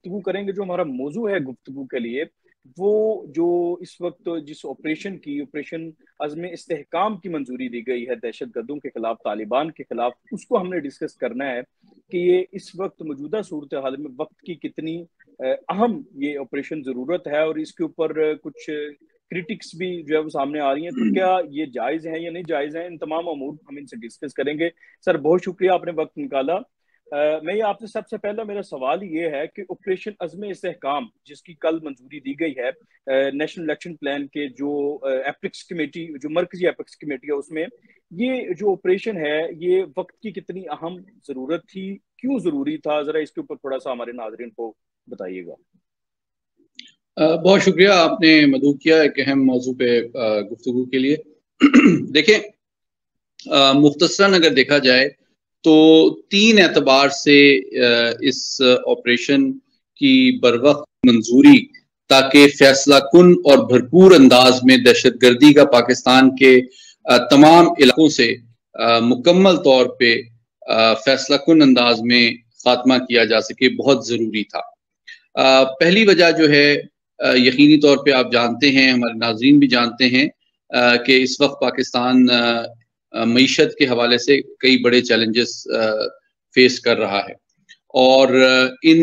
गुफ्तगू करेंगे। जो हमारा मौजू है गुफ्तगू के लिए, वो जो इस वक्त जिस ऑपरेशन अज़्म इस्तेहकाम की मंजूरी दी गई है दहशत गर्दों के खिलाफ, तालिबान के खिलाफ, उसको हमने डिस्कस करना है कि ये इस वक्त मौजूदा सूरत हाल में वक्त की कितनी अहम ये ऑपरेशन ज़रूरत है, और इसके ऊपर कुछ क्रिटिक्स भी जो है वो सामने आ रही हैं। तो क्या ये जायज़ है या नहीं जायज़ है, इन तमाम अमूर हम इनसे डिस्कस करेंगे। सर बहुत शुक्रिया, आपने वक्त निकाला। मैं ये आपसे सबसे पहला मेरा सवाल ये है कि ऑपरेशन अज़्म इस्तेहकाम जिसकी कल मंजूरी दी गई है नेशनल इलेक्शन प्लान के जो एपिक्स कमेटी, जो मरकजी एपिक्स कमेटी है, उसमें ये जो ऑपरेशन है ये वक्त की कितनी अहम जरूरत थी, क्यों जरूरी था, जरा इसके ऊपर थोड़ा सा हमारे नाज़रीन को बताइएगा। बहुत शुक्रिया, आपने मदऊ किया एक अहम मौजू पे गुफ्तगू के लिए। देखें, मुख्तसरन अगर देखा जाए तो 3 एतबार से इस ऑपरेशन की बरवक्त मंजूरी, ताकि फैसला कुन और भरपूर अंदाज में दहशतगर्दी का पाकिस्तान के तमाम इलाकों से मुकम्मल तौर पे फैसला कुन अंदाज में खात्मा किया जा सके, बहुत ज़रूरी था। पहली वजह जो है, यकीनी तौर पे आप जानते हैं, हमारे नाज़रीन भी जानते हैं कि इस वक्त पाकिस्तान मईशत के हवाले से कई बड़े चैलेंजेस फेस कर रहा है, और इन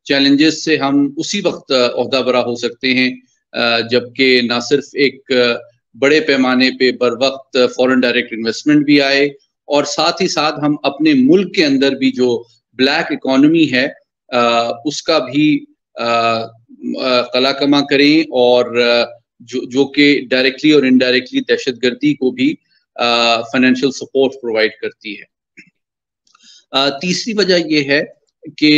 चैलेंजेस से हम उसी वक्त ओहदा बरा हो सकते हैं जबकि ना सिर्फ एक बड़े पैमाने पे बर वक्त फॉरेन डायरेक्ट इन्वेस्टमेंट भी आए, और साथ ही साथ हम अपने मुल्क के अंदर भी जो ब्लैक इकोनॉमी है उसका भी कलाकमा करें, और जो कि डायरेक्टली और इनडायरेक्टली दहशतगर्दी को भी फाइनेंशियल सपोर्ट प्रोवाइड करती है। तीसरी वजह यह है कि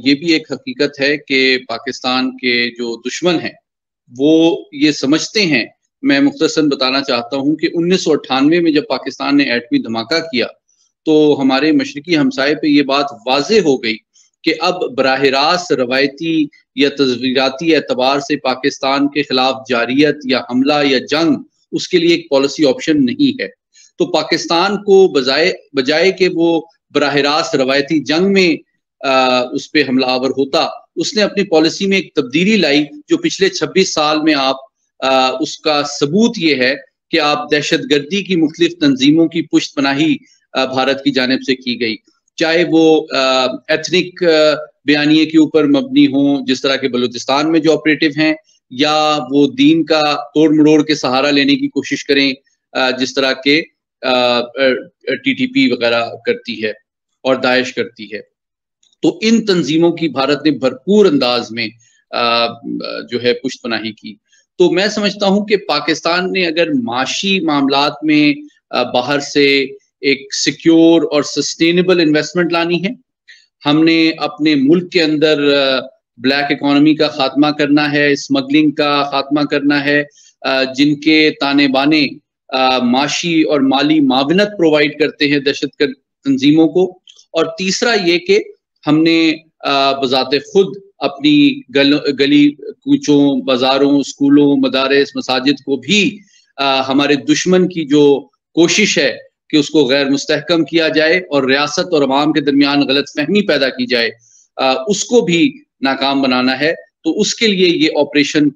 ये भी एक हकीकत है कि पाकिस्तान के जो दुश्मन हैं वो ये समझते हैं, मैं मुख्तसरन बताना चाहता हूं कि 1998 में जब पाकिस्तान ने एटमी धमाका किया तो हमारे मशरकी हमसाये पे ये बात वाज़ेह हो गई कि अब बराह रास्त रवायती या तस्वीराती एतबार से पाकिस्तान के खिलाफ जारियत या हमला या जंग, उसके लिए एक पॉलिसी ऑप्शन नहीं है। तो पाकिस्तान को बजाय कि वो बराह रास्त रवायती जंग में उस पर हमलावर होता, उसने अपनी पॉलिसी में एक तब्दीली लाई जो पिछले 26 साल में आप उसका सबूत ये है कि आप दहशतगर्दी की मुख्तलिफ तंजीमों की पुष्टपनाही भारत की जानिब से की गई, चाहे वो एथनिक बयानिए के ऊपर मबनी हो जिस तरह के बलूचिस्तान में जो ऑपरेटिव हैं, या वो दीन का तोड़ मड़ोड़ के सहारा लेने की कोशिश करें जिस तरह के TTP वगैरह करती है और दाइश करती है। तो इन तंजीमों की भारत ने भरपूर अंदाज में जो है पुष्टपनाही की। तो मैं समझता हूं कि पाकिस्तान ने अगर माशी मामलात में बाहर से एक सिक्योर और सस्टेनेबल इन्वेस्टमेंट लानी है, हमने अपने मुल्क के अंदर ब्लैक इकोनॉमी का खात्मा करना है, स्मगलिंग का खात्मा करना है, जिनके ताने बाने माशी और माली मावनत प्रोवाइड करते हैं दहशतगर्द तंजीमों को, और तीसरा ये कि हमने बजाते खुद अपनी गली कूचों, बाजारों, स्कूलों, मदारिस, मसाजिद को भी हमारे दुश्मन की जो कोशिश है कि उसको गैर मुस्तहकम किया जाए और रियासत और अवाम के दरमियान गलत फहमी पैदा की जाए, उसको भी नाकाम बनाना है। तो उसके लिए ये ऑपरेशन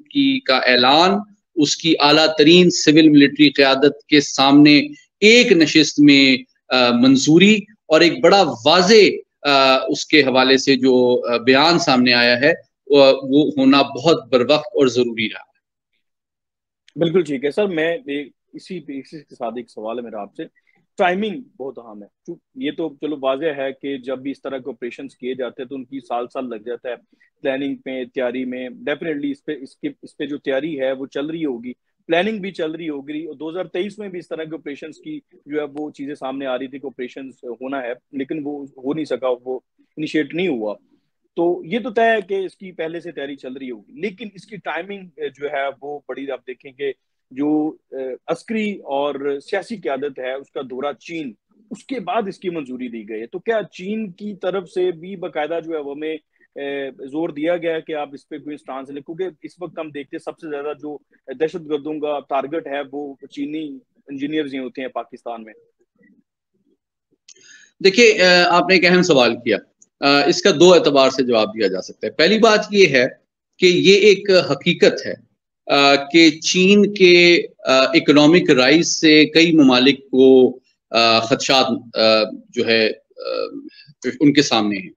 का ऐलान उसकी आला तरीन सिविल मिलिट्री क़यादत के सामने एक नशिस्त में मंजूरी और एक बड़ा वाजे उसके हवाले से जो बयान सामने आया है वो होना बहुत बरवक्त और जरूरी रहा। बिल्कुल ठीक है सर, मैं इसी के साथ एक सवाल है मेरा आपसे। टाइमिंग बहुत अहम है। ये तो चलो वाज़ेह है कि जब भी इस तरह के ऑपरेशन किए जाते हैं तो उनकी साल लग जाता है प्लानिंग में, तैयारी में। डेफिनेटली इस पे जो तैयारी है वो चल रही होगी, प्लानिंग भी चल रही होगी। और 2023 में भी इस तरह के ऑपरेशन की जो है वो चीजें सामने आ रही थी कि ऑपरेशन होना है, लेकिन वो हो नहीं सका, वो इनिशिएट नहीं हुआ। तो ये तो तय है कि इसकी पहले से तैयारी चल रही होगी, लेकिन इसकी टाइमिंग जो है वो बड़ी, आप देखेंगे जो अस्करी और सियासी क़यादत है उसका दौरा चीन, उसके बाद इसकी मंजूरी दी गई है। तो क्या चीन की तरफ से भी बाकायदा जो है वो हमें जोर दिया गया है कि आप इस पे कोई स्टांस लें? क्योंकि इस वक्त हम देखते हैं सबसे ज्यादा जो दहशतगर्दों का टारगेट है वो चीनी इंजीनियर्स ही होते हैं पाकिस्तान में। देखिए, आपने एक अहम सवाल किया। इसका दो एतबार से जवाब दिया जा सकता है। पहली बात ये है कि ये एक हकीकत है कि चीन के इकोनॉमिक राइज से कई ममालिक को खदशात जो है उनके सामने हैं,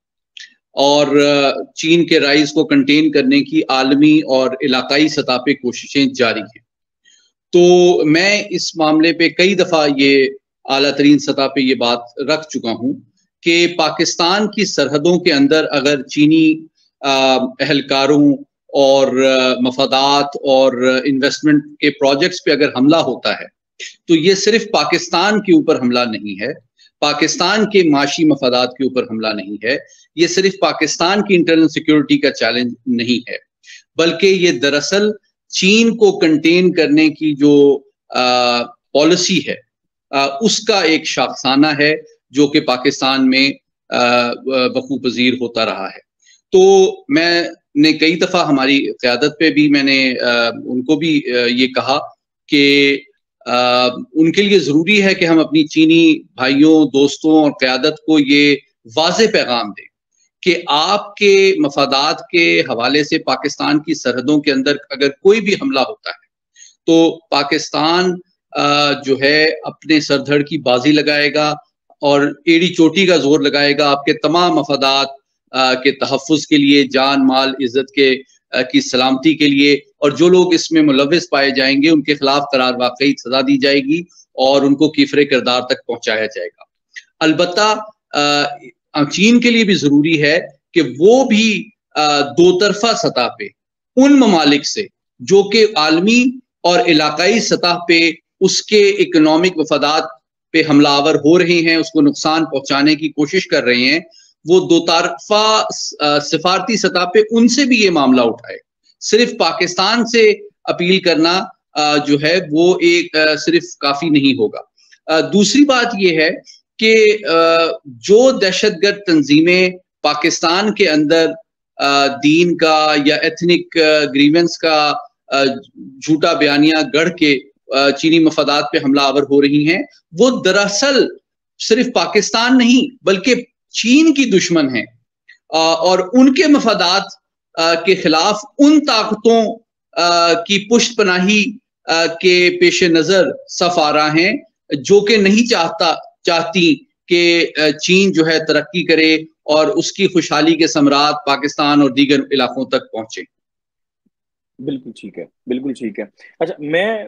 और चीन के राइज को कंटेन करने की आलमी और इलाकाई सतह पे कोशिशें जारी हैं। तो मैं इस मामले पे कई दफ़ा ये आला तरीन सतह पे ये बात रख चुका हूँ कि पाकिस्तान की सरहदों के अंदर अगर चीनी अहलकारों और मफादात और इन्वेस्टमेंट के प्रोजेक्ट्स पे अगर हमला होता है तो ये सिर्फ पाकिस्तान के ऊपर हमला नहीं है, पाकिस्तान के माशी मफादात के ऊपर हमला नहीं है, ये सिर्फ पाकिस्तान की इंटरनल सिक्योरिटी का चैलेंज नहीं है, बल्कि ये दरअसल चीन को कंटेन करने की जो पॉलिसी है उसका एक शाखसाना है जो कि पाकिस्तान में वकूफ़ पज़ीर होता रहा है। तो मैंने कई दफ़ा हमारी क़यादत पे भी मैंने उनको भी ये कहा कि उनके लिए ज़रूरी है कि हम अपनी चीनी भाइयों, दोस्तों और क़यादत को ये वाज़ेह पैगाम दें कि आपके मफादात के हवाले से पाकिस्तान की सरहदों के अंदर अगर कोई भी हमला होता है तो पाकिस्तान जो है अपने सरधड़ की बाजी लगाएगा और एड़ी चोटी का जोर लगाएगा आपके तमाम मफादात के तहफ़्फ़ुज़ के लिए, जान माल इज़्ज़त के की सलामती के लिए, और जो लोग इसमें मुलव्विस पाए जाएंगे उनके खिलाफ करार वाकई सजा दी जाएगी और उनको कीफ़रे किरदार तक पहुंचाया जाएगा। अलबत्ता चीन के लिए भी ज़रूरी है कि वो भी दो तरफा सतह पे उन ममालिक से जो कि आलमी और इलाकाई सतह पे उसके इकोनॉमिक मफादात पे हमलावर हो रहे हैं, उसको नुकसान पहुंचाने की कोशिश कर रहे हैं, वो दो तरफा सिफारती सतह पे उनसे भी ये मामला उठाए। सिर्फ पाकिस्तान से अपील करना जो है वो एक सिर्फ काफी नहीं होगा। दूसरी बात ये है कि जो दहशतगर्द तंजीमें पाकिस्तान के अंदर दीन का या एथनिक ग्रीवेंस का झूठा बयानिया गढ़ के चीनी मफादात पे हमलावर हो रही हैं, वो दरअसल सिर्फ पाकिस्तान नहीं बल्कि चीन की दुश्मन है और उनके मफादात के खिलाफ उन ताकतों की पुष्टपनाही के पेश नजर सफ आ रहा है जो कि नहीं चाहती कि चीन जो है तरक्की करे और उसकी खुशहाली के समरात पाकिस्तान और दीगर इलाकों तक पहुंचे। बिल्कुल ठीक है, बिल्कुल ठीक है। अच्छा,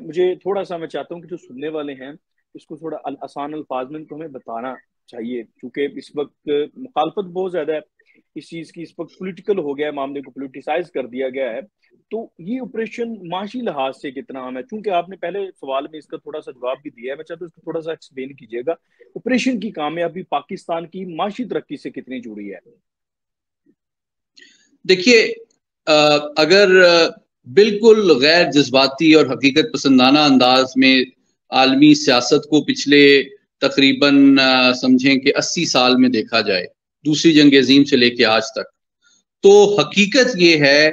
मुझे थोड़ा सा मैं चाहता हूँ कि जो सुनने वाले हैं इसको थोड़ा आसान अल्फाज में हमें बताना चाहिए, क्योंकि इस वक्त मुखालफत बहुत ज्यादा है इस चीज की, इस वक्त पॉलिटिकल हो गया है, मामले को पॉलिटिसाइज कर दिया गया है। तो ये ऑपरेशन माशी लिहाज से कितना अहम है? चूंकि आपने पहले सवाल में इसका थोड़ा सा जवाब भी दिया है, मैं चाहता हूँ इसको थोड़ा सा एक्सप्लेन कीजिएगा। ऑपरेशन की कामयाबी पाकिस्तान की माशी तरक्की से कितनी जुड़ी है? देखिए, अगर बिल्कुल गैर जज्बाती और हकीकत पसंदाना अंदाज में आलमी सियासत को पिछले तकरीबन समझें कि 80 साल में देखा जाए, दूसरी जंग अजीम से लेके आज तक, तो हकीकत ये है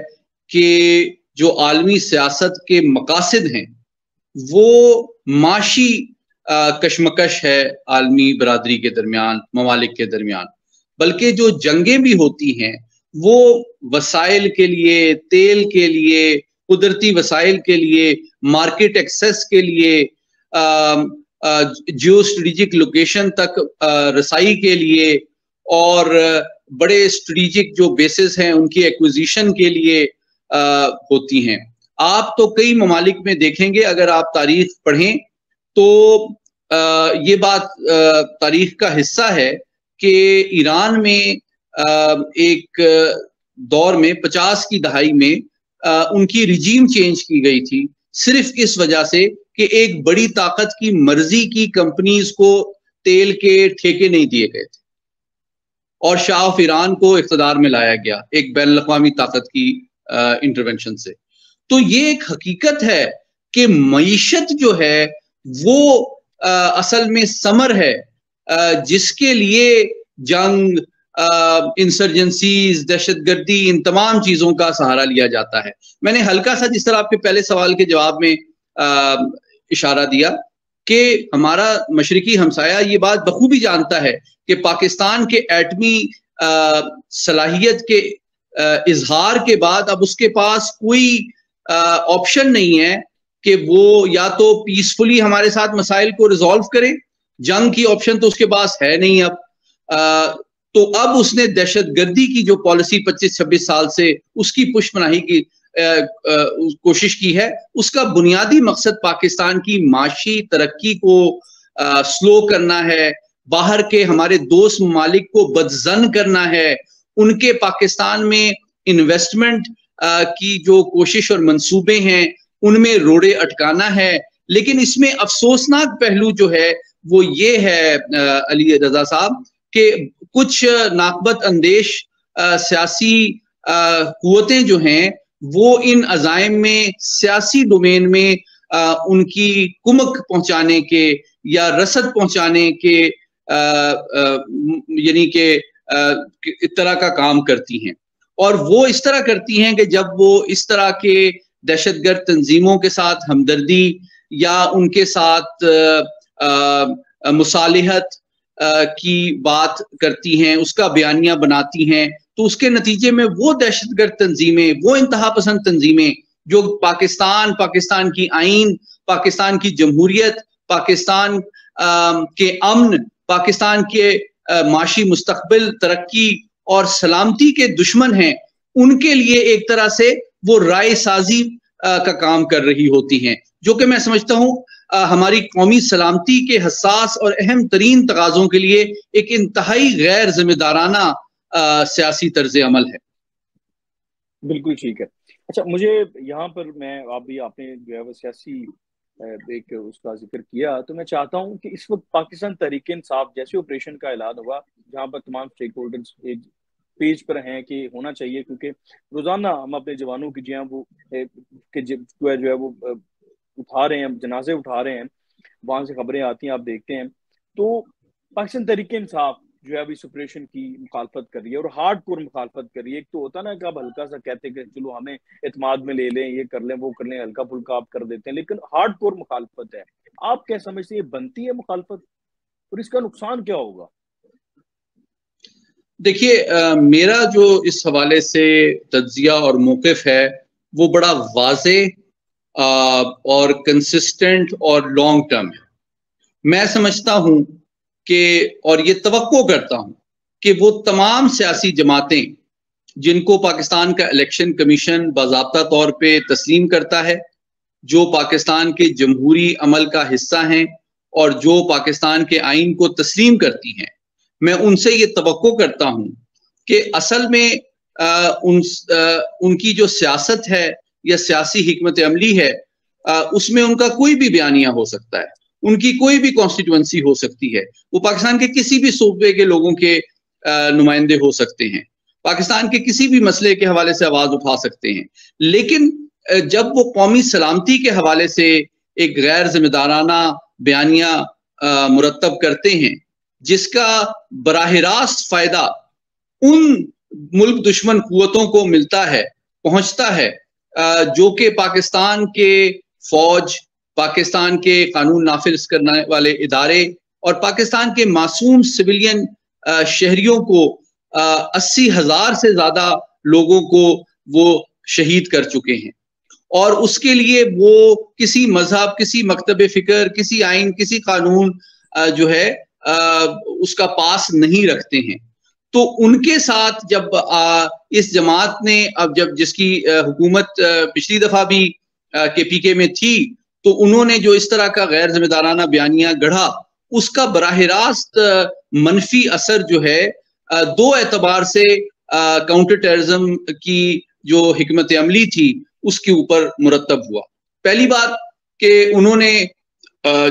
कि जो आलमी सियासत के मकासद हैं वो माशी कशमकश है आलमी बरादरी के दरमियान, ममालिक के दरमियान, बल्कि जो जंगें भी होती हैं वो वसाइल के लिए, तेल के लिए, कुदरती वसाइल के लिए, मार्केट एक्सेस के लिए, जियो स्ट्रेटेजिक लोकेशन तक रसाई के लिए और बड़े स्ट्रेटेजिक जो बेसिस हैं उनकी एक्विजिशन के लिए होती हैं। आप तो कई ममालिक में देखेंगे, अगर आप तारीख पढ़ें तो ये बात तारीख का हिस्सा है कि ईरान में एक दौर में 50 की दहाई में उनकी रिजीम चेंज की गई थी सिर्फ इस वजह से कि एक बड़ी ताकत की मर्जी की कंपनीज को तेल के ठेके नहीं दिए गए थे और शाह ऑफ ईरान को इख्तिदार में लाया गया एक बैनुल अक़वामी ताकत की इंटरवेंशन से। तो ये एक हकीकत है कि मईशत जो है वो असल में समर है जिसके लिए जंग, इंसर्जेंसीज, दहशतगर्दी, इन तमाम चीजों का सहारा लिया जाता है। मैंने हल्का सा जिस तरह आपके पहले सवाल के जवाब में इशारा दिया कि हमारा मशरिकी हमसाया ये बात बखूबी जानता है कि पाकिस्तान के एटमी सलाहियत के इजहार के बाद अब उसके पास कोई ऑप्शन नहीं है कि वो या तो पीसफुली हमारे साथ मसाइल को रिजॉल्व करे, जंग की ऑप्शन तो उसके पास है नहीं अब। तो अब उसने दहशतगर्दी की जो पॉलिसी 25-26 साल से उसकी पुष्पनाही की कोशिश की है, उसका बुनियादी मकसद पाकिस्तान की माशी तरक्की को स्लो करना है, बाहर के हमारे दोस्त ममालिक को बदजन करना है, उनके पाकिस्तान में इन्वेस्टमेंट की जो कोशिश और मंसूबे हैं उनमें रोड़े अटकाना है। लेकिन इसमें अफसोसनाक पहलू जो है वो ये है अली रजा साहब कि कुछ नाकबत अंदेश सियासी कुव्वतें जो हैं वो इन अज़ाइम में सियासी डोमेन में उनकी कुमक पहुंचाने के या रसद पहुंचाने के यानी कि इस तरह का काम करती हैं। और वो इस तरह करती हैं कि जब वो इस तरह के दहशतगर्द तंजीमों के साथ हमदर्दी या उनके साथ मुसालिहत की बात करती हैं, उसका बयानिया बनाती हैं, तो उसके नतीजे में वो दहशतगर्द तंजीमें, वो इंतहा पसंद तंजीमें जो पाकिस्तान की आइन, पाकिस्तान की जमहूरियत, पाकिस्तान के अमन, पाकिस्तान के माशी मुस्तकबिल, तरक्की और सलामती के दुश्मन हैं, उनके लिए एक तरह से वो राय साजी का काम कर रही होती हैं, जो कि मैं समझता हूं हमारी कौमी सलामती के हसास और अहम तरीन तकाज़ों के लिए एक इंतहाई गैर जिम्मेदाराना सियासी तर्ज अमल है। बिल्कुल ठीक है। अच्छा, मुझे यहाँ पर आपने जो है वो सियासी एक उसका जिक्र किया, तो मैं चाहता हूँ कि इस वक्त पाकिस्तान तहरीक-ए-इंसाफ जैसे ऑपरेशन का ऐलान हुआ, जहाँ पर तमाम स्टेक होल्डर्स पेज पर हैं कि होना चाहिए, क्योंकि रोजाना हम अपने जवानों की जो है वो उठा रहे हैं, जनाजे उठा रहे हैं, वहां से खबरें आती हैं, आप देखते हैं। तो पाकिस्तान तहरीक-ए-इंसाफ जो है अभी इस ऑपरेशन की मुखालफत कर रही है और हार्ड कोर मुखालफत कर रही है। एक तो होता ना कि आप हल्का सा कहते हैं कि चलो हमें एतमाद में ले लें, ये कर लें, वो कर लें, हल्का फुल्का आप कर देते हैं, लेकिन हार्ड कोर मुखालफत है। आप क्या समझते हैं, ये बनती है मुखालफत और इसका नुकसान क्या होगा? देखिए, मेरा जो इस हवाले से तज्जिया और मौक़िफ़ है वो बड़ा वाज़े और कंसिस्टेंट और लॉन्ग टर्म है। मैं समझता हूं कि और ये तवक्को करता हूं कि वो तमाम सियासी जमातें जिनको पाकिस्तान का इलेक्शन कमीशन बाज़ाब्ता तौर पे तस्लीम करता है, जो पाकिस्तान के जमहूरी अमल का हिस्सा हैं और जो पाकिस्तान के आइन को तस्लीम करती हैं, मैं उनसे ये तवक्को करता हूं कि असल में उनकी जो सियासत है या सियासी हिकमत अमली है, उसमें उनका कोई भी बयानिया हो सकता है, उनकी कोई भी कॉन्स्टिट्यूएंसी हो सकती है, वो पाकिस्तान के किसी भी सूबे के लोगों के नुमाइंदे हो सकते हैं, पाकिस्तान के किसी भी मसले के हवाले से आवाज उठा सकते हैं। लेकिन जब वो कौमी सलामती के हवाले से एक गैर जिम्मेदाराना बयानिया मुरतब करते हैं, जिसका बराह रास्त फायदा उन मुल्क दुश्मन कुव्वतों को मिलता है, पहुंचता है, जो कि पाकिस्तान के फौज, पाकिस्तान के कानून नाफिज करने वाले इदारे और पाकिस्तान के मासूम सिविलियन शहरियों को 80,000 से ज्यादा लोगों को वो शहीद कर चुके हैं। और उसके लिए वो किसी मजहब, किसी मकतब फिक्र, किसी आइन, किसी कानून जो है उसका पास नहीं रखते हैं। तो उनके साथ जब इस जमात ने अब जब जिसकी हुकूमत पिछली दफा भी KPK में थी, तो उन्होंने जो इस तरह का गैर जिम्मेदाराना बयानिया गढ़ा, उसका बराह रास्त मनफी असर जो है दो एतबार से काउंटर टेररिज्म की जो हिकमत अमली थी उसके ऊपर मुरतब हुआ। पहली बात कि उन्होंने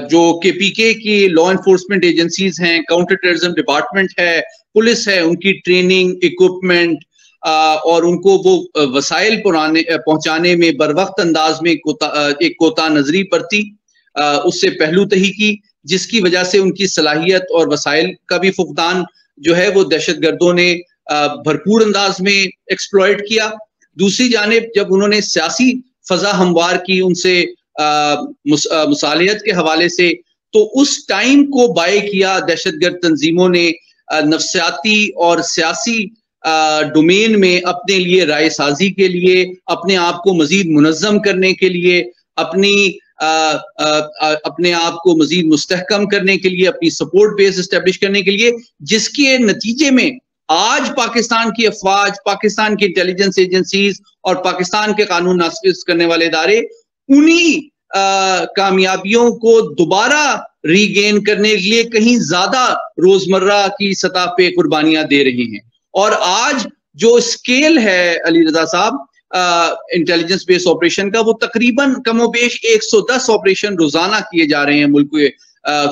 जो KPK की लॉ एनफोर्समेंट एजेंसीज हैं, काउंटर टेररिज्म डिपार्टमेंट है, पुलिस है, उनकी ट्रेनिंग, इक्विपमेंट और उनको वो वसाइल पहुंचाने में बर वक्त अंदाज में एक कोता नजरी बरती, उससे पहलू तही की, जिसकी वजह से उनकी सलाहियत और वसाइल का भी फुकदान जो है वो दहशतगर्दों ने भरपूर अंदाज में एक्सप्लॉइट किया। दूसरी जानिब जब उन्होंने सियासी फजा हमवार की उनसे मुसालिहत के हवाले से, तो उस टाइम को बाय किया दहशतगर्द तंजीमों ने नफ्सियाती और सियासी डोमेन में अपने लिए राय साजी के लिए, अपने आप को मजीद मुनज़्ज़म करने के लिए, अपने आप को मजीद मुस्तहकम करने के लिए, अपनी सपोर्ट बेस इस्टेब्लिश करने के लिए, जिसके नतीजे में आज पाकिस्तान की अफवाज, पाकिस्तान की इंटेलिजेंस एजेंसीज और पाकिस्तान के कानून नाफिज करने वाले इदारे उन्हीं कामयाबियों को दोबारा रीगेन करने के लिए कहीं ज्यादा रोजमर्रा की सतह पे कुर्बानियां दे रही हैं। और आज जो स्केल है अली रजा साहब इंटेलिजेंस बेस्ड ऑपरेशन का, वो तकरीबन कमोबेश 110 ऑपरेशन रोजाना किए जा रहे हैं मुल्क के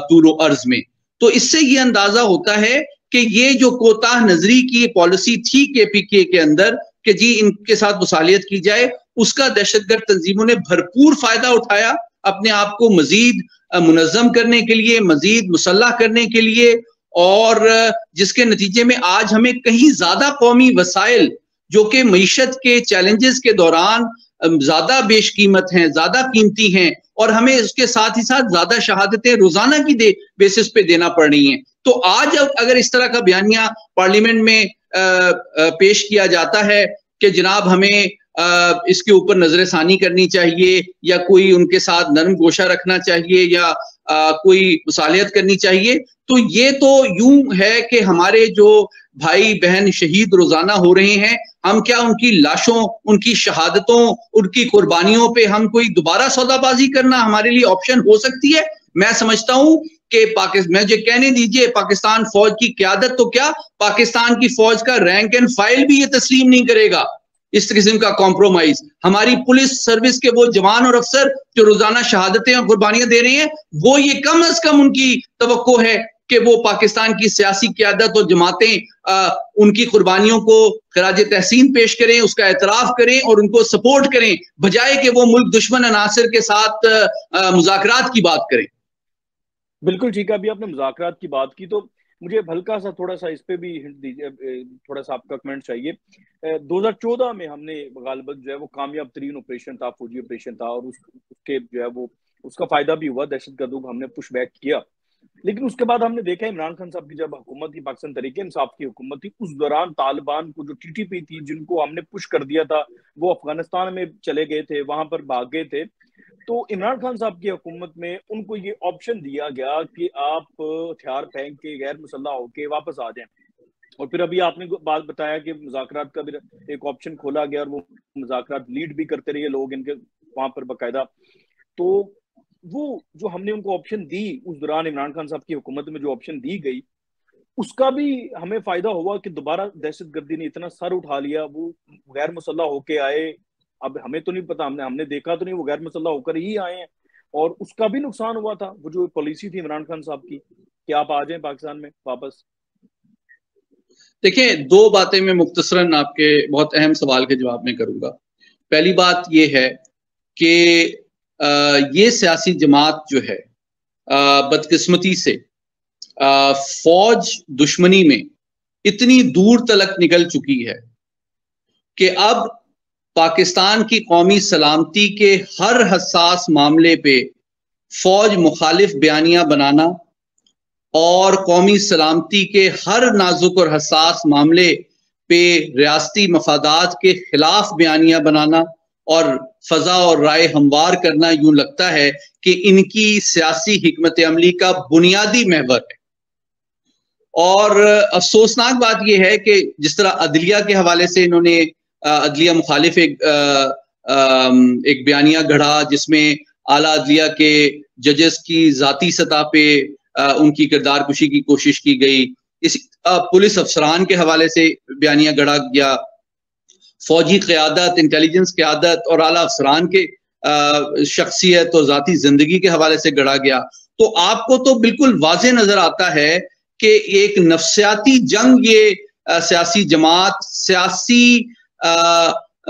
तूरो अर्ज में। तो इससे ये अंदाजा होता है कि ये जो कोताह नजरी की पॉलिसी थी KPK के अंदर कि जी इनके साथ मुसालियत की जाए, उसका दहशतगर्द तंजीमों ने भरपूर फायदा उठाया अपने आप को मजीद मुनज़्ज़म करने के लिए, मजीद मुसल्लह करने के लिए, और जिसके नतीजे में आज हमें कहीं ज्यादा कौमी वसाइल जो कि मईशत के चैलेंजेस के दौरान ज्यादा बेशकीमत हैं, ज्यादा कीमती हैं, और हमें उसके साथ ही साथ ज्यादा शहादतें रोजाना की बेसिस पे देना पड़ रही हैं। तो आज अगर इस तरह का बयानिया पार्लियामेंट में पेश किया जाता है कि जनाब हमें इसके ऊपर नजरसानी करनी चाहिए, या कोई उनके साथ नरम गोशा रखना चाहिए, या कोई मुसालियत करनी चाहिए, तो ये तो यूं है कि हमारे जो भाई बहन शहीद रोजाना हो रहे हैं, हम क्या उनकी लाशों, उनकी शहादतों, उनकी कुर्बानियों पे हम कोई दोबारा सौदाबाजी करना हमारे लिए ऑप्शन हो सकती है? मैं समझता हूं कि मुझे कहने दीजिए, पाकिस्तान फौज की क्यादत तो क्या, पाकिस्तान की फौज का रैंक एंड फाइल भी ये तस्लीम नहीं करेगा इस किस्म का कॉम्प्रोमाइज। हमारी पुलिस सर्विस के वो जवान और अफसर जो रोजाना शहादतें और कुर्बानियां दे रहे हैं, वो ये कम अज कम उनकी तवक्को है कि वो पाकिस्तान की सियासी क्यादत और जमातें उनकी कुर्बानियों को खराज तहसीन पेश करें, उसका एतराफ करें और उनको सपोर्ट करें, बजाय कि वो मुल्क दुश्मन अनासर के साथ मुज़ाकरात की बात करें। बिल्कुल ठीक है। अभी आपने मुज़ाकरात की बात की तो मुझे हल्का सा थोड़ा सा इस पे भी हिंट दीजिए, थोड़ा सा आपका कमेंट चाहिए। 2014 में हमने गालिबन जो है वो कामयाब तरीन ऑपरेशन था, फौजी ऑपरेशन था, और उसके जो है वो उसका फायदा भी हुआ, दहशतगर्दों को हमने पुश बैक किया। लेकिन उसके बाद हमने देखा इमरान खान साहब की जब हुकूमत थी, पाकिस्तान तहरीक इंसाफ की हुकूमत थी, उस दौरान तालिबान को जो TTP थी जिनको हमने पुश कर दिया था, वो अफगानिस्तान में चले गए थे, वहां पर भाग गए थे। तो इमरान खान साहब की हुकूमत में उनको ये ऑप्शन दिया गया कि आप हथियार फेंक के गैर मुसल्लह होके वापस आ जाएं। और फिर अभी आपने बात बताया कि मुज़ाकरात का भी एक ऑप्शन खोला गया और वो मुज़ाकरात लीड भी करते रहे लोग इनके वहां पर बाकायदा। तो वो जो हमने उनको ऑप्शन दी उस दौरान इमरान खान साहब की हुकूमत में जो ऑप्शन दी गई, उसका भी हमें फायदा हुआ कि दोबारा दहशतगर्दी ने इतना सर उठा लिया, वो गैर मुसल्लह होके आए। अब हमें तो नहीं पता, हमने देखा तो नहीं, वो गैर मुसल्लह होकर ही आए हैं, और उसका भी नुकसान हुआ था। वो जो पॉलिसी थी इमरान खान साहब की कि आप आ जाएं पाकिस्तान में वापस। देखिए, दो बातें मैं मुख्तसरन आपके बहुत अहम सवाल के जवाब में करूंगा। पहली बात यह है कि ये सियासी जमात जो है बदकिस्मती से फौज दुश्मनी में इतनी दूर तलक निकल चुकी है कि अब पाकिस्तान की कौमी सलामती के हर हसास मामले पे फौज मुखालिफ बयानियां बनाना और कौमी सलामती के हर नाजुक और हसास मामले पे रियासती मफादात के खिलाफ बयानियां बनाना और फजा और राय हमवार करना, यूं लगता है कि इनकी सियासी हिकमत अमली का बुनियादी महवर है। और अफसोसनाक बात यह है कि जिस तरह अदलिया के हवाले से इन्होंने अदलिया मुखालिफ एक बयानिया गढ़ा, जिसमें आला अदलिया के जजेस की जाती सतह पे उनकी किरदार कुशी की कोशिश की गई। इस पुलिस अफसरान के हवाले से बयानिया गढ़ा गया, फौजी क़यादत, इंटेलिजेंस क़यादत और आला अफसरान के शख्सियत और जाती जिंदगी के हवाले से गढ़ा गया। तो आपको तो बिल्कुल वाज़ेह नजर आता है कि एक नफ्सियाती जंग ये सियासी जमात सियासी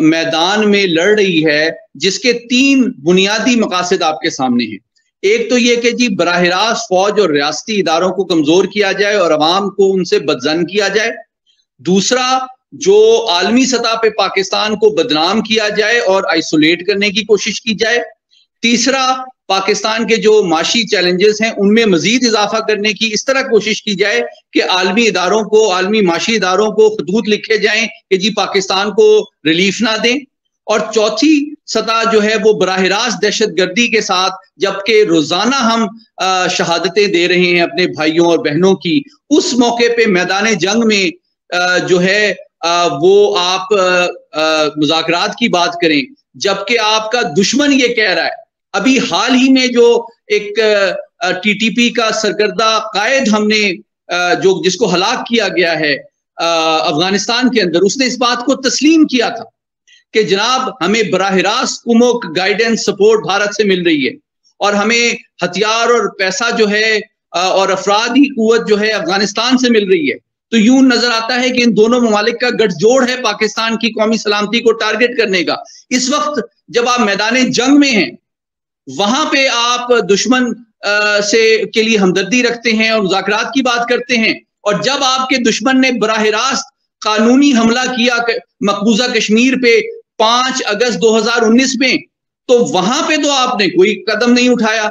मैदान में लड़ रही है, जिसके 3 बुनियादी मकासद आपके सामने हैं। एक तो ये कि जी बराह रास्त फौज और रियासती इदारों को कमजोर किया जाए और अवाम को उनसे बदजन किया जाए। दूसरा, जो आलमी सतह पे पाकिस्तान को बदनाम किया जाए और आइसोलेट करने की कोशिश की जाए। तीसरा, पाकिस्तान के जो माशी चैलेंजेस हैं उनमें मजीद इजाफा करने की इस तरह कोशिश की जाए कि आलमी इदारों को, आलमी माशी इदारों को खतूत लिखे जाएं कि जी पाकिस्तान को रिलीफ ना दें। और चौथी सतह जो है वो बराह रास्त दहशतगर्दी के साथ, जबकि रोजाना हम शहादतें दे रहे हैं अपने भाइयों और बहनों की, उस मौके पे मैदान जंग में जो है वो आप मुज़ाकरात की बात करें, जबकि आपका दुश्मन ये कह रहा है। अभी हाल ही में जो एक टीटीपी का सरकर्दा कायद हमने जो जिसको हलाक किया गया है अफगानिस्तान के अंदर, उसने इस बात को तस्लीम किया था कि जनाब हमें बराह रास्त कुमोक गाइडेंस सपोर्ट भारत से मिल रही है और हमें हथियार और पैसा जो है और अफरादी कुव्वत जो है अफगानिस्तान से मिल रही है। तो यूं नजर आता है कि इन दोनों ममालिक का गठजोड़ है पाकिस्तान की कौमी सलामती को टारगेट करने का। इस वक्त जब आप मैदान जंग में हैं, वहां पे आप दुश्मन से के लिए हमदर्दी रखते हैं और मुज़ाकरात की बात करते हैं, और जब आपके दुश्मन ने बराह रास्त कानूनी हमला किया मकबूजा कश्मीर पे 5 अगस्त 2019 में, तो वहां पे तो आपने कोई कदम नहीं उठाया।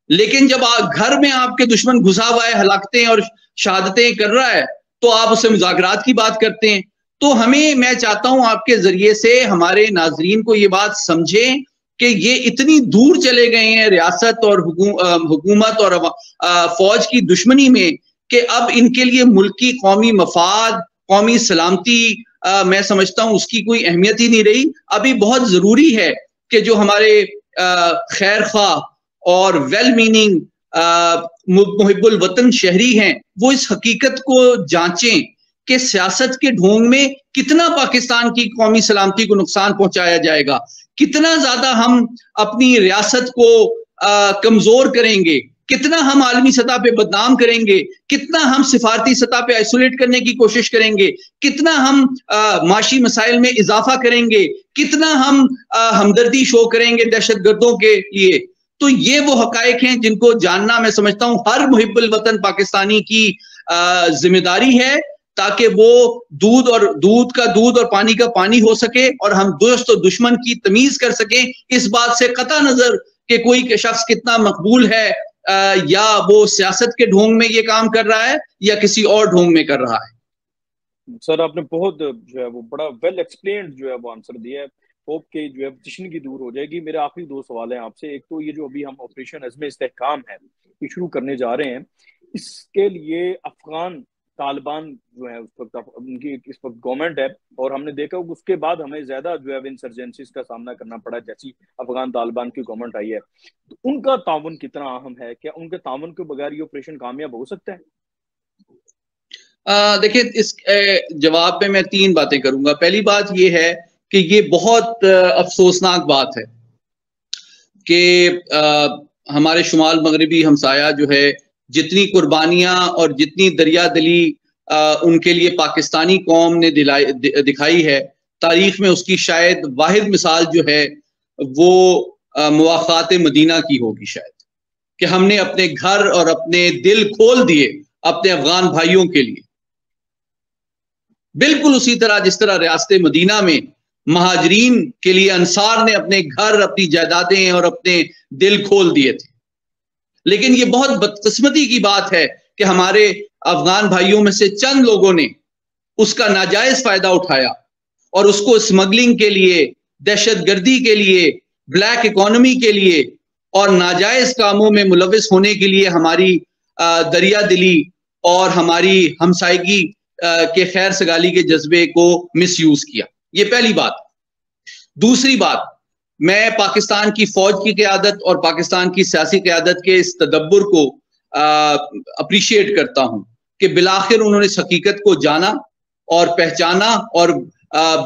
लेकिन जब घर में आपके दुश्मन घुसा हुआ है, हलाकतें और शहादतें कर रहा है, तो आप उससे मुज़ाकरात की बात करते हैं। तो मैं चाहता हूं आपके जरिए से हमारे नाजरीन को ये बात समझें कि ये इतनी दूर चले गए हैं रियासत और हुकूमत और फौज की दुश्मनी में कि अब इनके लिए मुल्क की कौमी मफाद, कौमी सलामती मैं समझता हूं उसकी कोई अहमियत ही नहीं रही। अभी बहुत जरूरी है कि जो हमारे खैर ख्वाह और वेल मीनिंग मुहिब्बुल वतन शहरी हैं, वो इस हकीकत को जांचें कि सियासत के ढोंग में कितना पाकिस्तान की कौमी सलामती को नुकसान पहुंचाया जाएगा, कितना ज्यादा हम अपनी रियासत को कमजोर करेंगे, कितना हम आलमी सतह पे बदनाम करेंगे, कितना हम सिफारती सतह पे आइसोलेट करने की कोशिश करेंगे, कितना हम माशी मसाइल में इजाफा करेंगे, कितना हम हमदर्दी शो करेंगे दहशतगर्दों के लिए। तो ये वो हकायक हैं जिनको जानना मैं समझता हूं हर मुहिब्बुल वतन पाकिस्तानी की जिम्मेदारी है, ताकि वो दूध का दूध और पानी का पानी हो सके और हम दोस्त और दुश्मन की तमीज कर सकें, इस बात से कता नजर कि कोई शख्स कितना मकबूल है या वो सियासत के ढोंग में ये काम कर रहा है या किसी और ढोंग में कर रहा है। सर आपने बहुत जो है वो बड़ा वेल एक्सप्लेन्ड जो है वो आंसर दिया है। होप के जो है तशनी की दूर हो जाएगी। मेरे आखिरी 2 सवाल हैं आपसे। एक तो ये जो अभी हम ऑपरेशन अज़्म इस्तेहकाम है ये शुरू करने जा रहे हैं, इसके लिए अफगान तालिबान जो है उस वक्त उनकी इस वक्त गवर्नमेंट है, और हमने देखा उसके बाद हमें ज्यादा जो है इंसर्जेंसीज का सामना करना पड़ा जैसी अफगान तालिबान की गवर्नमेंट आई है। तो उनका ताउन कितना अहम है? क्या उनके ताउन के बगैर ये ऑपरेशन कामयाब हो सकता है? देखिए, इस जवाब में मैं 3 बातें करूंगा। पहली बात ये है कि ये बहुत अफसोसनाक बात है कि हमारे शुमाल मगरबी हमसाया जो है जितनी कुर्बानियां और जितनी दरिया दिली उनके लिए पाकिस्तानी कौम ने दिखाई है, तारीख में उसकी शायद वाहिद मिसाल जो है वो मुवाफ़ात मदीना की होगी शायद, कि हमने अपने घर और अपने दिल खोल दिए अपने अफगान भाइयों के लिए, बिल्कुल उसी तरह जिस तरह रियासत मदीना में महाजरीन के लिए अंसार ने अपने घर, अपनी जायदादें और अपने दिल खोल दिए थे। लेकिन ये बहुत बदकिस्मती की बात है कि हमारे अफगान भाइयों में से चंद लोगों ने उसका नाजायज फायदा उठाया और उसको स्मगलिंग के लिए, दहशतगर्दी के लिए, ब्लैक इकोनॉमी के लिए और नाजायज कामों में मुलविस होने के लिए हमारी दरिया दिली और हमारी हमसायगी के खैर सगाली के जज्बे को मिसयूज किया। ये पहली बात। दूसरी बात, मैं पाकिस्तान की फौज की क़यादत और पाकिस्तान की सियासी क़यादत के इस तदब्बुर को अप्रिशिएट करता हूं कि बिलाखिर उन्होंने इस हकीकत को जाना और पहचाना और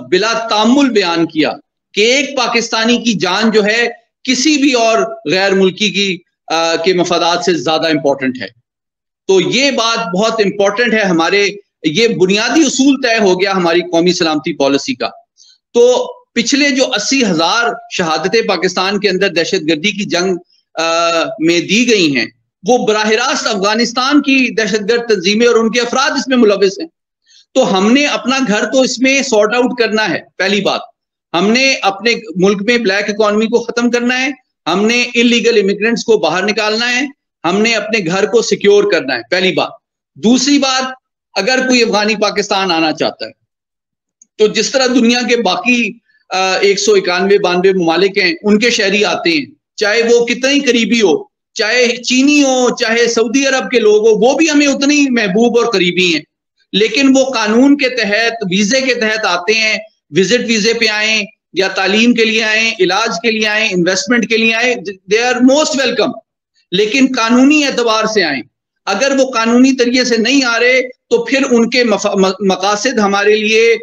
बिला तामुल बयान किया कि एक पाकिस्तानी की जान जो है किसी भी और गैर मुल्की की के मफादात से ज्यादा इंपॉर्टेंट है। तो ये बात बहुत इंपॉर्टेंट है। हमारे ये बुनियादी उसूल तय हो गया हमारी कौमी सलामती पॉलिसी का। तो पिछले जो 80,000 शहादतें पाकिस्तान के अंदर दहशतगर्दी की जंग में दी गई हैं, वो बराह रास्त अफगानिस्तान की दहशतगर्द तंजीमें और उनके अफराद इसमें मुलविस हैं। तो हमने अपना घर तो इसमें सॉर्ट आउट करना है। पहली बात, हमने अपने मुल्क में ब्लैक इकोनॉमी को खत्म करना है हमने इलीगल इमिग्रेंट्स को बाहर निकालना है, हमने अपने घर को सिक्योर करना है, पहली बात। दूसरी बात, अगर कोई अफगानी पाकिस्तान आना चाहता है तो जिस तरह दुनिया के बाकी 191-92 ममालिक हैं, उनके शहरी आते हैं, चाहे वो कितना ही करीबी हो, चाहे चीनी हो, चाहे सऊदी अरब के लोग हो, वो भी हमें उतने ही महबूब और करीबी हैं। लेकिन वो कानून के तहत, वीजे के तहत आते हैं, विजिट वीजे पे आए या तालीम के लिए आए, इलाज के लिए आए, इन्वेस्टमेंट के लिए आए, दे आर मोस्ट वेलकम। लेकिन कानूनी एतबार से आए। अगर वो कानूनी तरीके से नहीं आ रहे तो फिर उनके मकासद हमारे लिए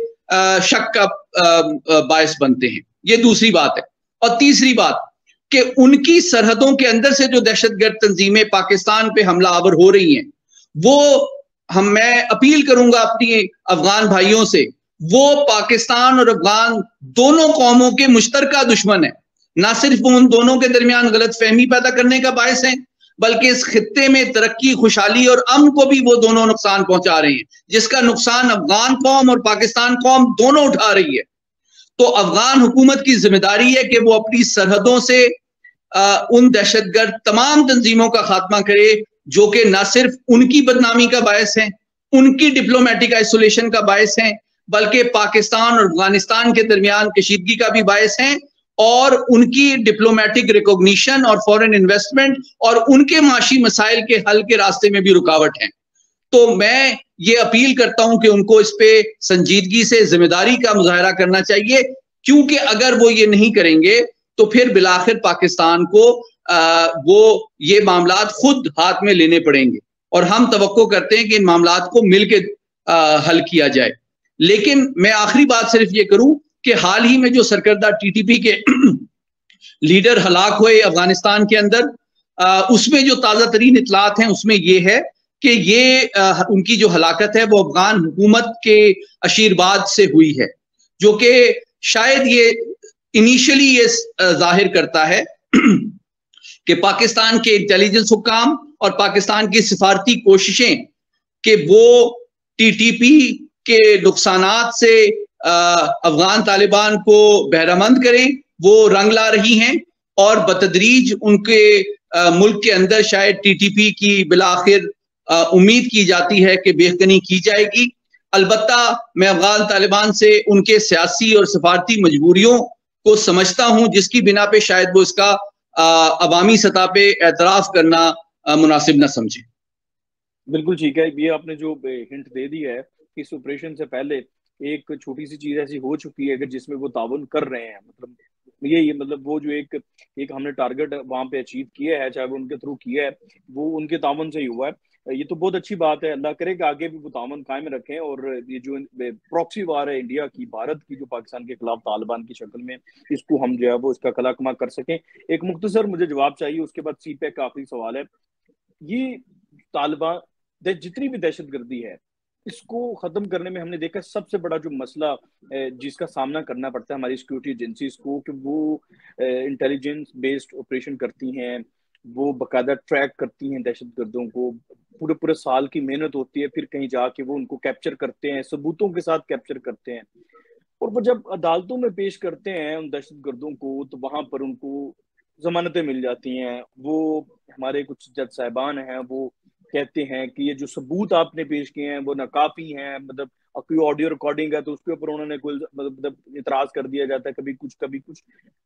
शक का बायस बनते हैं। ये दूसरी बात है। और तीसरी बात कि उनकी सरहदों के अंदर से जो दहशतगर्द तंजीमें पाकिस्तान पे हमलावर हो रही हैं, वो मैं अपील करूंगा अपनी अफगान भाइयों से, वो पाकिस्तान और अफगान दोनों कौमों के मुश्तरका दुश्मन है। ना सिर्फ उन दोनों के दरमियान गलत फहमी पैदा करने का बायस है, बल्कि इस खित्ते में तरक्की, खुशहाली और अमन को भी वो दोनों नुकसान पहुंचा रहे हैं, जिसका नुकसान अफगान कौम और पाकिस्तान कौम दोनों उठा रही है। तो अफगान हुकूमत की जिम्मेदारी है कि वो अपनी सरहदों से उन दहशतगर्द तमाम तंजीमों का खात्मा करे जो कि न सिर्फ उनकी बदनामी का बायस है, उनकी डिप्लोमेटिक आइसोलेशन का बायस है, बल्कि पाकिस्तान और अफगानिस्तान के दरमियान कशीदगी का भी बायस है, और उनकी डिप्लोमेटिक रिकॉग्निशन और फॉरेन इन्वेस्टमेंट और उनके माशी मसाइल के हल के रास्ते में भी रुकावट है। तो मैं ये अपील करता हूं कि उनको इस पे संजीदगी से जिम्मेदारी का मुजाहरा करना चाहिए, क्योंकि अगर वो ये नहीं करेंगे तो फिर बिलाखिर पाकिस्तान को वो ये मामलात खुद हाथ में लेने पड़ेंगे, और हम तवक्को करते हैं कि इन मामलात को मिलकर हल किया जाए। लेकिन मैं आखिरी बात सिर्फ ये करूं कि हाल ही में जो सरकर्दा टीटीपी के लीडर हलाक हुए अफगानिस्तान के अंदर, उसमें जो ताज़ा तरीन इतलात हैं उसमें ये है कि ये उनकी जो हलाकत है वो अफगान हुकूमत के आशीर्वाद से हुई है, जो कि शायद ये इनिशियली ये जाहिर करता है कि पाकिस्तान के इंटेलिजेंस हुक्काम और पाकिस्तान की सिफारती कोशिशें कि वो टीटीपी के नुकसानात से अफगान तालिबान को बहरामंद करें, वो रंग ला रही हैं, और बतदरीज उनके मुल्क के अंदर शायद टीटीपी की बिलाखिर उम्मीद की जाती है कि बेखनी की जाएगी। अलबत्ता मैं अफगान तालिबान से उनके सियासी और सफारती मजबूरियों को समझता हूं, जिसकी बिना पे शायद वो इसका अवामी सतह पे एतराफ करना मुनासिब न समझे। बिल्कुल ठीक है, ये आपने जो हिंट दे दी है कि इस ऑपरेशन से पहले एक छोटी सी चीज ऐसी हो चुकी है कि जिसमें वो ताउन कर रहे हैं, मतलब ये मतलब वो जो एक हमने टारगेट वहां पे अचीव किया है, चाहे वो उनके थ्रू किया है, वो उनके ताउन से ही हुआ है। ये तो बहुत अच्छी बात है, अल्लाह करे कि आगे भी वो ताउन कायम रखें, और ये जो प्रॉक्सी वार है इंडिया की, भारत की, जो पाकिस्तान के खिलाफ तालिबान की शक्ल में, इसको हम जो है वो इसका कलाकमा कर सकें। एक मुख्तसर मुझे जवाब चाहिए, उसके बाद सीपैक का आखिरी सवाल है। ये तालिबान जितनी भी दहशतगर्दी है, इसको खत्म करने में हमने देखा सबसे बड़ा जो मसला जिसका सामना करना पड़ता है हमारी सिक्योरिटी एजेंसीज को, कि वो इंटेलिजेंस बेस्ड ऑपरेशन करती हैं, वो बाकायदा ट्रैक करती हैं दहशतगर्दों को, पूरे पूरे साल की मेहनत होती है, फिर कहीं जाके वो उनको कैप्चर करते हैं, सबूतों के साथ कैप्चर करते हैं, और वो जब अदालतों में पेश करते हैं उन दहशतगर्दों को, तो वहां पर उनको जमानतें मिल जाती हैं। वो हमारे कुछ जज साहिबान हैं, वो कहते हैं कि ये जो सबूत आपने पेश किए हैं वो नाकाफी हैं, मतलब कोई ऑडियो रिकॉर्डिंग है तो उसके ऊपर उन्होंने कोई मतलब इतराज कर दिया जाता है, कभी कुछ।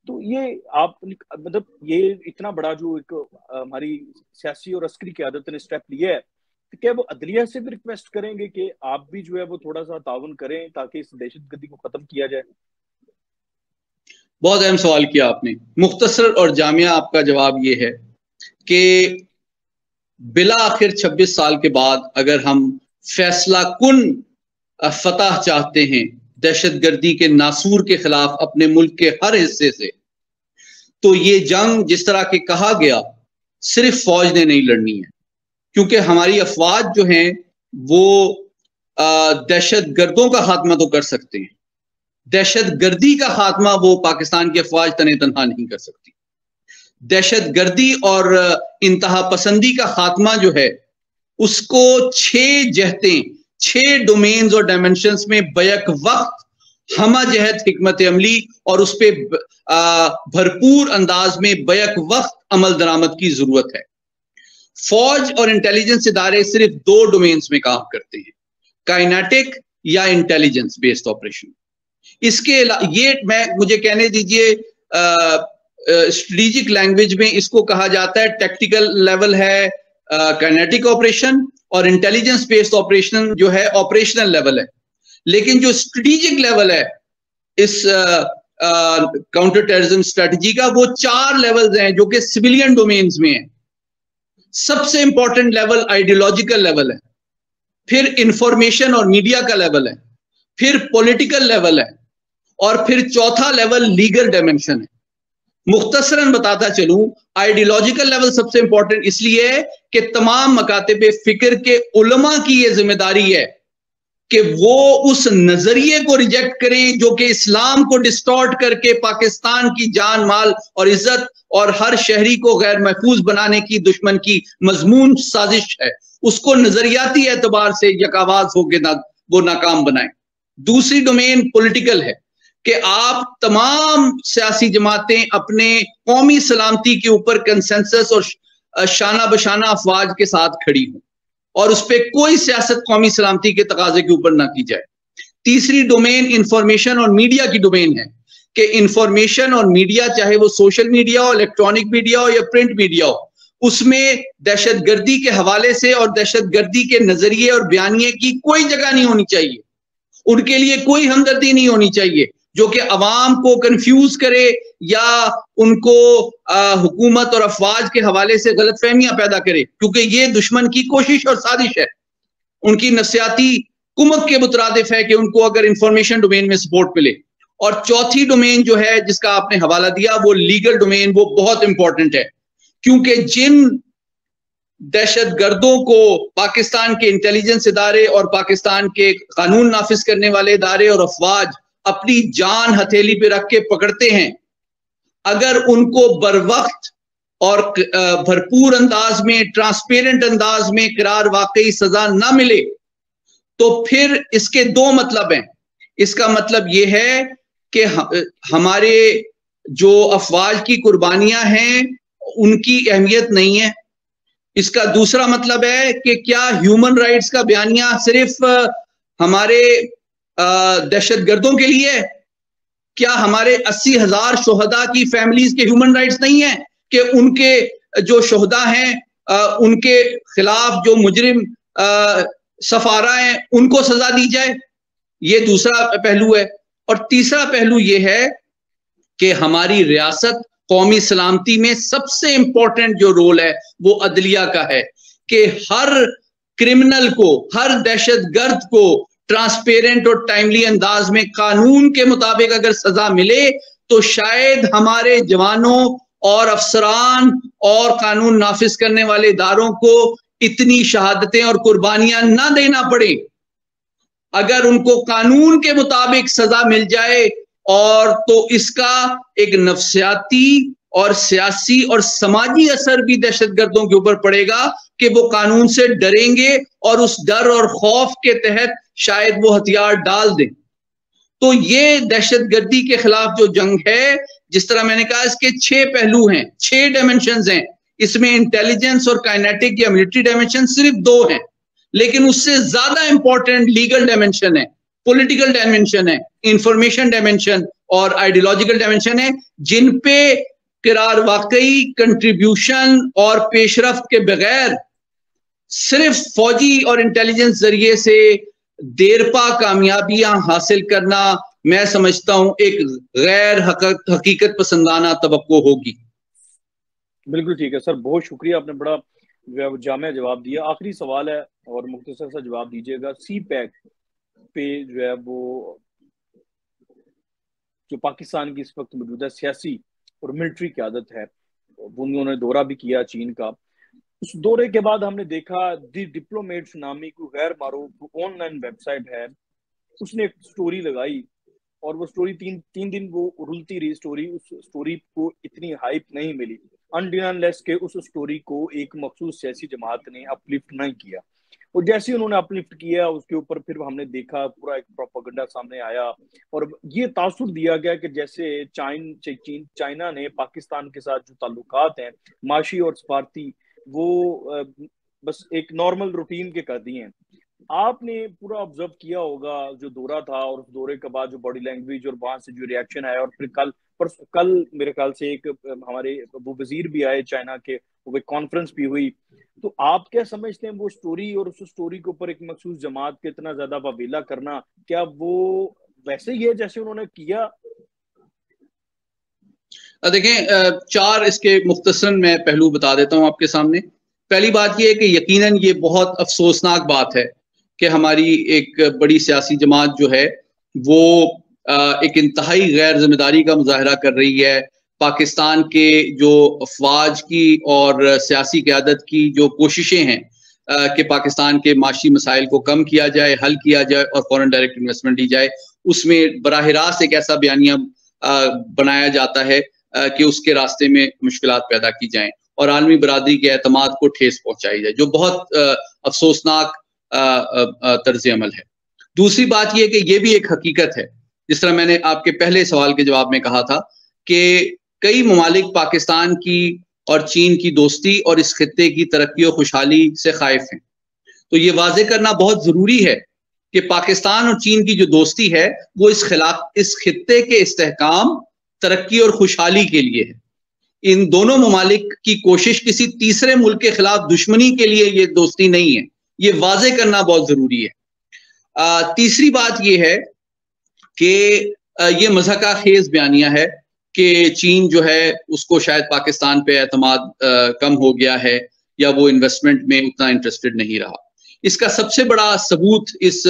तो ये आप मतलब ये इतना बड़ा जो एक हमारी सियासी और अस्करी क़यादत ने स्टेप लिया है, तो क्या वो अदलिया से भी रिक्वेस्ट करेंगे कि आप भी जो है वो थोड़ा सा ताउन करें ताकि इस दहशतगर्दी को खत्म किया जाए? बहुत अहम सवाल किया आपने। मुख्तसर और जामिया आपका जवाब ये है कि बिला आखिर 26 साल के बाद अगर हम फैसला कुन फतह चाहते हैं दहशतगर्दी के नासूर के खिलाफ अपने मुल्क के हर हिस्से से, तो ये जंग जिस तरह के कहा गया सिर्फ फौज ने नहीं लड़नी है, क्योंकि हमारी अफवाज जो हैं वो दहशतगर्दों का खात्मा तो कर सकते हैं, दहशतगर्दी का खात्मा वो पाकिस्तान की अफवाज तने तनहा नहीं कर सकती। दहशतगर्दी और इंतहा पसंदी का खात्मा जो है उसको 6 जहतें, 6 डोमेन्स और डायमेंशंस में बैक वक्त हमजहत हिकमत अमली और उस पर भरपूर अंदाज में बैक वक्त अमल दरामद की जरूरत है। फौज और इंटेलिजेंस इदारे सिर्फ दो डोमेन्स में काम करते हैं, काइनेटिक या इंटेलिजेंस बेस्ड ऑपरेशन। इसके मुझे कहने दीजिए, स्ट्रेटेजिक लैंग्वेज में इसको कहा जाता है, टैक्टिकल लेवल है काइनेटिक ऑपरेशन, और इंटेलिजेंस बेस्ड ऑपरेशन जो है ऑपरेशनल लेवल है। लेकिन जो स्ट्रेटेजिक लेवल है इस काउंटर टेररिज्म स्ट्रेटजी का, वो 4 लेवल्स हैं जो कि सिविलियन डोमेन्स में है। सबसे इंपॉर्टेंट लेवल आइडियोलॉजिकल लेवल है, फिर इंफॉर्मेशन और मीडिया का लेवल है, फिर पॉलिटिकल लेवल है, और फिर चौथा लेवल लीगल डायमेंशन है। मुख्तसरन बताता चलूं, आइडियोलॉजिकल लेवल सबसे इंपॉर्टेंट इसलिए है कि तमाम मकातिब फिक्र के उलमा की यह जिम्मेदारी है कि वो उस नजरिए को रिजेक्ट करें जो कि इस्लाम को डिस्टॉर्ट करके पाकिस्तान की जान माल और इज्जत और हर शहरी को गैर महफूज बनाने की दुश्मन की मजमून साजिश है। उसको नजरियाती एतबार से यकावाज होकर वो नाकाम बनाए। दूसरी डोमेन पॉलिटिकल है कि आप तमाम सियासी जमातें अपने कौमी सलामती के ऊपर कंसेंसस और शाना बशाना अफवाज के साथ खड़ी हों और उस पर कोई सियासत कौमी सलामती के तकाजे के ऊपर ना की जाए। तीसरी डोमेन इंफॉर्मेशन और मीडिया की डोमेन है कि इंफॉर्मेशन और मीडिया, चाहे वो सोशल मीडिया हो, इलेक्ट्रॉनिक मीडिया हो या प्रिंट मीडिया हो, उसमें दहशतगर्दी के हवाले से और दहशतगर्दी के नजरिए और बयानिए की कोई जगह नहीं होनी चाहिए। उनके लिए कोई हमदर्दी नहीं होनी चाहिए जो कि अवाम को कंफ्यूज करे या उनको हुकूमत और अफवाज के हवाले से गलत फहमियां पैदा करे, क्योंकि ये दुश्मन की कोशिश और साजिश है। उनकी नफसियाती कुमक के मुतरादिफ है कि उनको अगर इंफॉर्मेशन डोमेन में सपोर्ट मिले। और चौथी डोमेन जो है जिसका आपने हवाला दिया, वो लीगल डोमेन, वो बहुत इंपॉर्टेंट है, क्योंकि जिन दहशतगर्दों को पाकिस्तान के इंटेलिजेंस इदारे और पाकिस्तान के कानून नाफिज करने वाले इदारे और अफवाज अपनी जान हथेली पे रख के पकड़ते हैं, अगर उनको बरवक्त और भरपूर अंदाज में, ट्रांसपेरेंट अंदाज में करार वाकई सजा ना मिले, तो फिर इसके दो मतलब हैं। इसका मतलब यह है कि हमारे जो अफवाज की कुर्बानियां हैं उनकी अहमियत नहीं है। इसका दूसरा मतलब है कि क्या ह्यूमन राइट्स का बयानिया सिर्फ हमारे दहशतगर्दों के लिए? क्या हमारे 80,000 शोहदा की फैमिलीज के ह्यूमन राइट्स नहीं है कि उनके जो शोहदा हैं उनके खिलाफ जो मुजरिम सफारा हैं उनको सजा दी जाए? ये दूसरा पहलू है। और तीसरा पहलू ये है कि हमारी रियासत कौमी सलामती में सबसे इंपॉर्टेंट जो रोल है वो अदलिया का है कि हर क्रिमिनल को, हर दहशतगर्द को ट्रांसपेरेंट और टाइमली अंदाज में कानून के मुताबिक अगर सजा मिले तो शायद हमारे जवानों और अफसरान और कानून नाफिज करने वाले इदारों को इतनी शहादतें और कुर्बानियां ना देना पड़े। अगर उनको कानून के मुताबिक सजा मिल जाए और तो इसका एक नफ्सियाती और सियासी और समाजी असर भी दहशतगर्दों के ऊपर पड़ेगा कि वो कानून से डरेंगे और उस डर और खौफ के तहत शायद वो हथियार डाल दें। तो ये दहशतगर्दी के खिलाफ जो जंग है, जिस तरह मैंने कहा, इसके 6 पहलू हैं, 6 डायमेंशंस हैं। इसमें इंटेलिजेंस और काइनेटिक या मिलिट्री डायमेंशन सिर्फ 2 हैं, लेकिन उससे ज्यादा इंपॉर्टेंट लीगल डायमेंशन है, पॉलिटिकल डायमेंशन है, इंफॉर्मेशन डायमेंशन और आइडियोलॉजिकल डायमेंशन है, जिन पे किरार वाकई कंट्रीब्यूशन और पेशरफ के बगैर सिर्फ फौजी और इंटेलिजेंस जरिए से देरपा कामयाबियां हासिल करना, मैं समझता हूं, एक गैर हकीकत पसंदाना तवक्को होगी। बिल्कुल ठीक है सर, बहुत शुक्रिया, आपने बड़ा जामे जवाब दिया। आखिरी सवाल है और मुख्तसर सा जवाब दीजिएगा। सी पैक पे जो है वो जो पाकिस्तान की इस वक्त मौजूदा सियासी और मिलिट्री क़यादत है, उन्होंने दौरा भी किया चीन का। उस दौरे के बाद हमने देखा दी डिप्लोमेट्स नामी को गैर मारूफ ऑनलाइन वेबसाइट है, उसने एक स्टोरी लगाई और वो स्टोरी तीन दिन वो रुलती रही स्टोरी। उस स्टोरी को इतनी हाइप नहीं मिली अनलेस के उस स्टोरी को एक मखसूस सियासी जमात ने अपलिफ्ट नहीं किया। और जैसे ही उन्होंने अपलिफ्ट किया उसके ऊपर फिर हमने देखा पूरा एक प्रोपेगेंडा सामने आया, और ये तासुर दिया गया कि जैसे चाइना ने पाकिस्तान के साथ जो ताल्लुकात हैं माशी और सफारती, वो बस एक नॉर्मल रूटीन के कर दिए हैं। आपने पूरा ऑब्जर्व किया होगा जो दौरा था, और उस दौरे के बाद जो बॉडी लैंग्वेज और वहां से जो रिएक्शन आया, और फिर कल मेरे ख्याल से एक हमारे वो वजीर भी आए चाइना के, वो एक कॉन्फ्रेंस भी हुई। तो आप क्या समझते हैं वो स्टोरी, और उस स्टोरी के ऊपर एक मखसूस जमात के इतना ज्यादा वावेला करना, क्या वो वैसे ही है जैसे उन्होंने किया? देखें, चार इसके मुख्तसरन मैं पहलू बता देता हूं आपके सामने। पहली बात यह है कि यकीनन ये बहुत अफसोसनाक बात है कि हमारी एक बड़ी सियासी जमात जो है वो एक इंतहाई गैर जिम्मेदारी का मुजाहरा कर रही है। पाकिस्तान के जो अफवाज की और सियासी क़यादत की जो कोशिशें हैं कि पाकिस्तान के माशी मसाइल को कम किया जाए, हल किया जाए और फॉरेन डायरेक्ट इन्वेस्टमेंट दी जाए, उसमें बराह रास्त एक ऐसा बयानिया बनाया जाता है कि उसके रास्ते में मुश्किलात पैदा की जाएं और आलमी बरादरी के एतमाद को ठेस पहुंचाई जाए, जो बहुत अफसोसनाक तर्ज अमल है। दूसरी बात यह कि यह भी एक हकीकत है, जिस तरह मैंने आपके पहले सवाल के जवाब में कहा था कि कई ममालिक पाकिस्तान की और चीन की दोस्ती और इस खित्ते की तरक्की और खुशहाली से खाइफ हैं। तो ये वाजे करना बहुत जरूरी है कि पाकिस्तान और चीन की जो दोस्ती है वो इस खित्ते के इस्तेहकाम, तरक्की और खुशहाली के लिए है। इन दोनों ममालिक की कोशिश किसी तीसरे मुल्क के खिलाफ दुश्मनी के लिए ये दोस्ती नहीं है, ये वाजे करना बहुत जरूरी है। तीसरी बात यह है कि ये मज़हका खेज बयानिया है कि चीन जो है उसको शायद पाकिस्तान पे एतमाद कम हो गया है या वो इन्वेस्टमेंट में उतना इंटरेस्टेड नहीं रहा। इसका सबसे बड़ा सबूत इस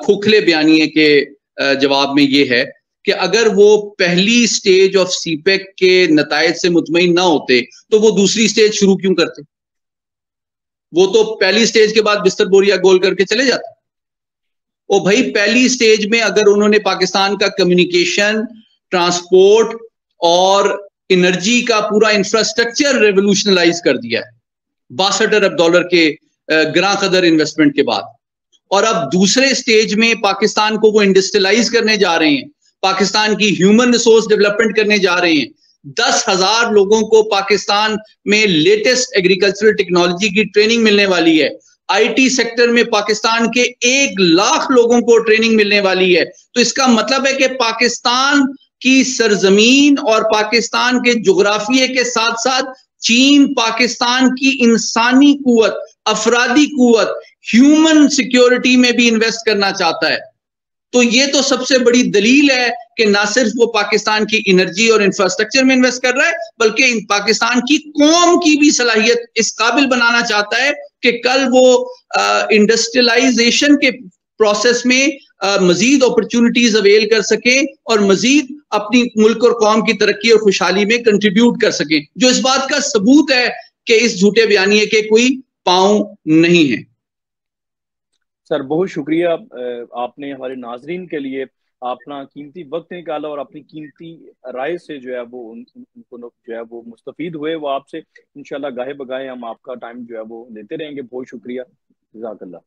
खोखले बयानिए के जवाब में ये है कि अगर वो पहली स्टेज ऑफ सीपेक के नतायज से मुतमईन ना होते तो वो दूसरी स्टेज शुरू क्यों करते? वो तो पहली स्टेज के बाद बिस्तर बोरिया गोल करके चले जाते। ओ भाई, पहली स्टेज में अगर उन्होंने पाकिस्तान का कम्युनिकेशन, ट्रांसपोर्ट और एनर्जी का पूरा इंफ्रास्ट्रक्चर रेवोल्यूशनलाइज कर दिया है 62 अरब डॉलर के ग्रां कदर इन्वेस्टमेंट के बाद, और अब दूसरे स्टेज में पाकिस्तान को वो इंडस्ट्रियलाइज करने जा रहे हैं, पाकिस्तान की ह्यूमन रिसोर्स डेवलपमेंट करने जा रहे हैं। 10,000 लोगों को पाकिस्तान में लेटेस्ट एग्रीकल्चरल टेक्नोलॉजी की ट्रेनिंग मिलने वाली है। आईटी सेक्टर में पाकिस्तान के 1 लाख लोगों को ट्रेनिंग मिलने वाली है। तो इसका मतलब है कि पाकिस्तान की सरजमीन और पाकिस्तान के जुग्राफिये के साथ साथ चीन पाकिस्तान की इंसानी कुव्वत, अफरादी कुव्वत, ह्यूमन सिक्योरिटी में भी इन्वेस्ट करना चाहता है। तो ये तो सबसे बड़ी दलील है कि ना सिर्फ वो पाकिस्तान की एनर्जी और इंफ्रास्ट्रक्चर में इन्वेस्ट कर रहा है, बल्कि पाकिस्तान की कौम की भी सलाहियत इस काबिल बनाना चाहता है कि कल वो इंडस्ट्रियलाइजेशन के प्रोसेस में मजीद अपॉर्चुनिटीज अवेल कर सके और मजीद अपनी मुल्क और कौम की तरक्की और खुशहाली में कंट्रीब्यूट कर सके, जो इस बात का सबूत है कि इस झूठे बयानिए के कोई पांव नहीं है। सर बहुत शुक्रिया, आपने हमारे नाजरीन के लिए अपना कीमती वक्त निकाला और अपनी कीमती राय से जो है वो उनको जो है वो मुस्तफीद हुए। वो आपसे इंशाल्लाह गाहे बगाहे हम आपका टाइम जो है वो लेते रहेंगे। बहुत शुक्रिया, जज़ाकल्लाह।